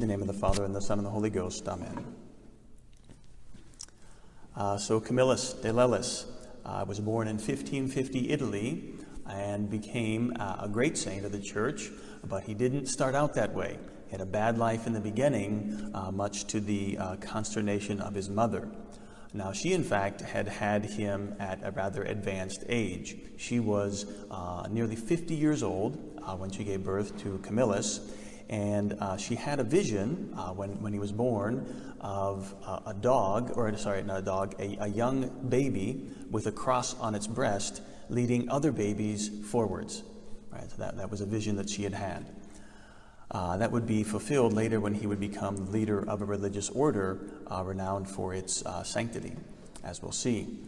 In the name of the Father, and the Son, and the Holy Ghost. Amen. So Camillus de Lellis was born in 1550 Italy and became a great saint of the Church, but he didn't start out that way. He had a bad life in the beginning, much to the consternation of his mother. Now, she, in fact, had him at a rather advanced age. She was nearly 50 years old when she gave birth to Camillus, and she had a vision when he was born of a young baby with a cross on its breast leading other babies forwards. Right, so that was a vision that she had. That would be fulfilled later when he would become the leader of a religious order renowned for its sanctity, as we'll see.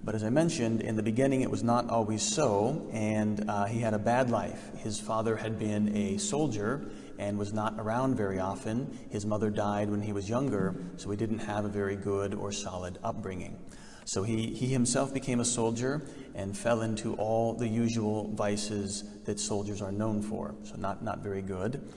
But as I mentioned, in the beginning it was not always so, and he had a bad life. His father had been a soldier and was not around very often. His mother died when he was younger, so he didn't have a very good or solid upbringing. So he himself became a soldier and fell into all the usual vices that soldiers are known for, so not very good.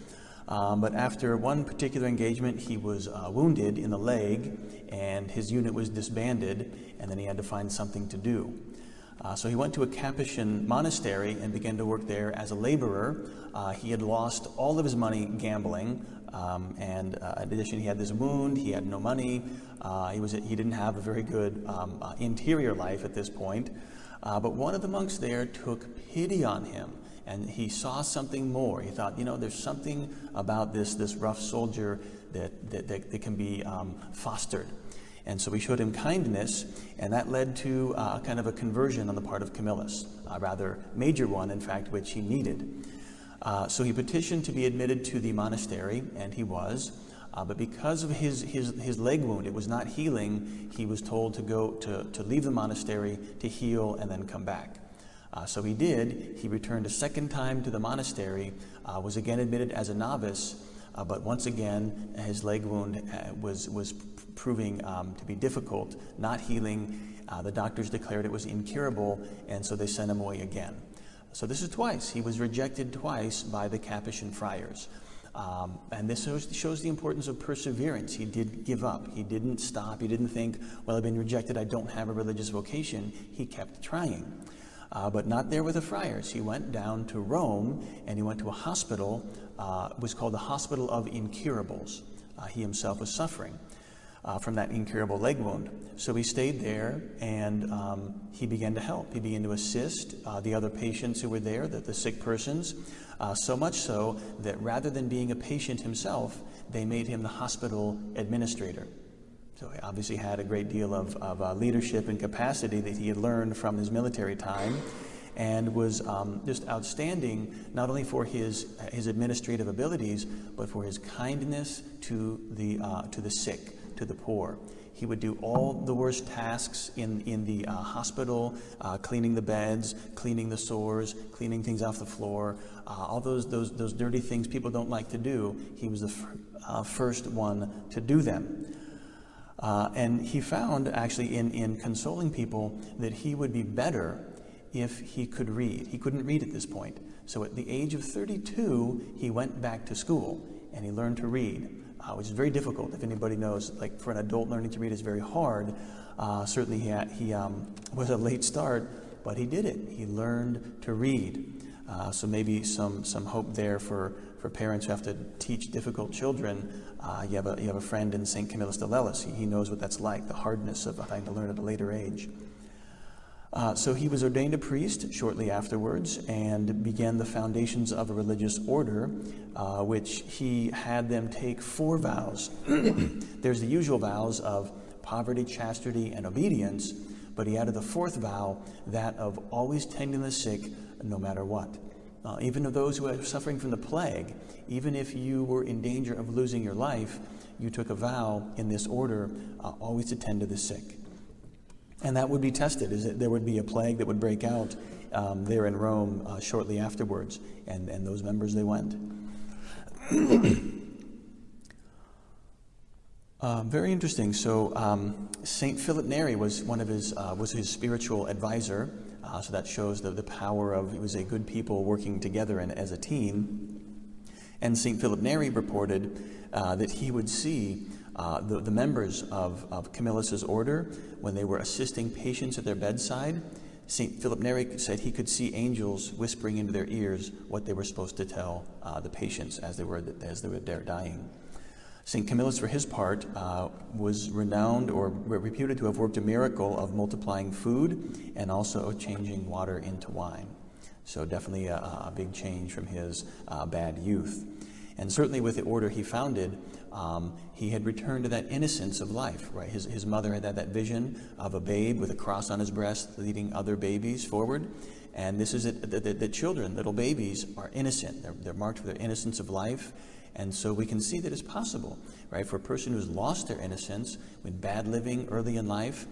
But after one particular engagement, he was wounded in the leg, and his unit was disbanded, and then he had to find something to do. So he went to a Capuchin monastery and began to work there as a laborer. He had lost all of his money gambling, and in addition, he had this wound. He had no money. He didn't have a very good interior life at this point. But one of the monks there took pity on him, and he saw something more. He thought, there's something about this rough soldier that can be fostered. And so he showed him kindness, and that led to kind of a conversion on the part of Camillus, a rather major one, in fact, which he needed. So he petitioned to be admitted to the monastery, and he was. But because of his leg wound, it was not healing, he was told to leave the monastery, to heal, and then come back. So he did. He returned a second time to the monastery, was again admitted as a novice, but once again, his leg wound was proving to be difficult, not healing. The doctors declared it was incurable, and so they sent him away again. So this is twice. He was rejected twice by the Capuchin friars. And this shows the importance of perseverance. He did give up. He didn't stop. He didn't think, well, I've been rejected, I don't have a religious vocation. He kept trying. But not there with the friars. He went down to Rome, and he went to a hospital. It was called the Hospital of Incurables. He himself was suffering from that incurable leg wound. So he stayed there, and he began to help. He began to assist the other patients who were there, the sick persons, so much so that rather than being a patient himself, they made him the hospital administrator. So he obviously had a great deal of leadership and capacity that he had learned from his military time, and was just outstanding, not only for his administrative abilities, but for his kindness to the sick, to the poor. He would do all the worst tasks in the hospital, cleaning the beds, cleaning the sores, cleaning things off the floor, all those dirty things people don't like to do. He was the first one to do them. And he found, actually, in consoling people, that he would be better if he could read. He couldn't read at this point. So at the age of 32, he went back to school, and he learned to read, which is very difficult. If anybody knows, like, for an adult, learning to read is very hard. Certainly he was a late start, but he did it. He learned to read. So maybe some hope there for parents who have to teach difficult children. You have a friend in St. Camillus de Lellis. He knows what that's like, the hardness of having to learn at a later age. So he was ordained a priest shortly afterwards and began the foundations of a religious order, which he had them take 4 vows. There's the usual vows of poverty, chastity, and obedience, but he added the 4th vow, that of always tending the sick no matter what. Even of those who are suffering from the plague, even if you were in danger of losing your life, you took a vow in this order always to tend to the sick. And that would be tested, is that there would be a plague that would break out there in Rome shortly afterwards, and those members, they went. Very interesting. So Saint Philip Neri was was his spiritual advisor. So that shows the power of, it was a good people working together and as a team. And St. Philip Neri reported that he would see the members of Camillus' order when they were assisting patients at their bedside. St. Philip Neri said he could see angels whispering into their ears what they were supposed to tell the patients as they were there dying. St. Camillus, for his part, was renowned or reputed to have worked a miracle of multiplying food and also changing water into wine. So definitely a big change from his bad youth. And certainly with the order he founded, he had returned to that innocence of life, right? His mother had that vision of a babe with a cross on his breast leading other babies forward. And this is it, that children, little babies, are innocent. They're marked for their innocence of life. And so we can see that it's possible, right? For a person who's lost their innocence with bad living early in life,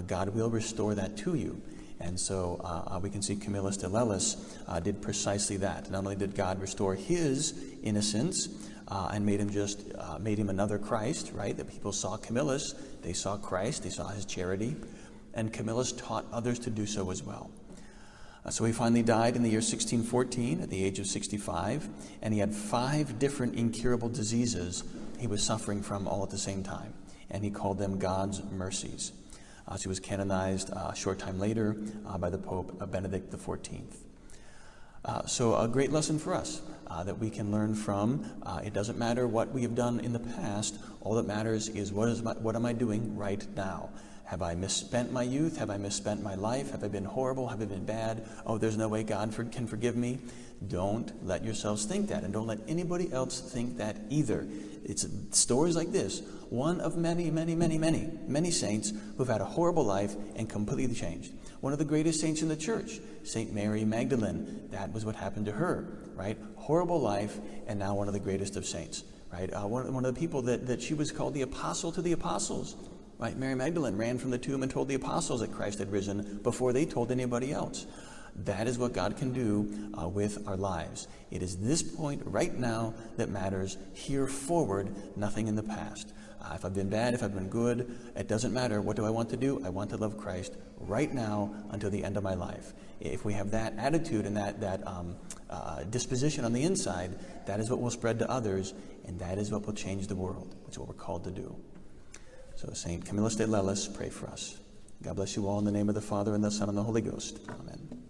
God will restore that to you. And so we can see Camillus de Lellis did precisely that. Not only did God restore his innocence and made him another Christ, right? That people saw Camillus, they saw Christ, they saw his charity, and Camillus taught others to do so as well. So he finally died in the year 1614 at the age of 65, and he had 5 different incurable diseases he was suffering from all at the same time, and he called them God's mercies. So he was canonized a short time later by the Pope Benedict XIV. So a great lesson for us that we can learn from. It doesn't matter what we have done in the past. All that matters is what am I doing right now? Have I misspent my youth? Have I misspent my life? Have I been horrible? Have I been bad? Oh, there's no way God can forgive me. Don't let yourselves think that, and don't let anybody else think that either. It's stories like this, one of many, many, many, many, many saints who've had a horrible life and completely changed. One of the greatest saints in the church, St. Mary Magdalene, that was what happened to her, right? Horrible life, and now one of the greatest of saints, right? One of the people that she was called the apostle to the apostles. Right? Mary Magdalene ran from the tomb and told the apostles that Christ had risen before they told anybody else. That is what God can do with our lives. It is this point right now that matters. Here forward, nothing in the past. If I've been bad, if I've been good, it doesn't matter. What do I want to do? I want to love Christ right now until the end of my life. If we have that attitude and that disposition on the inside, that is what will spread to others, and that is what will change the world. That's what we're called to do. So St. Camillus de Lellis, pray for us. God bless you all in the name of the Father, and the Son, and the Holy Ghost. Amen.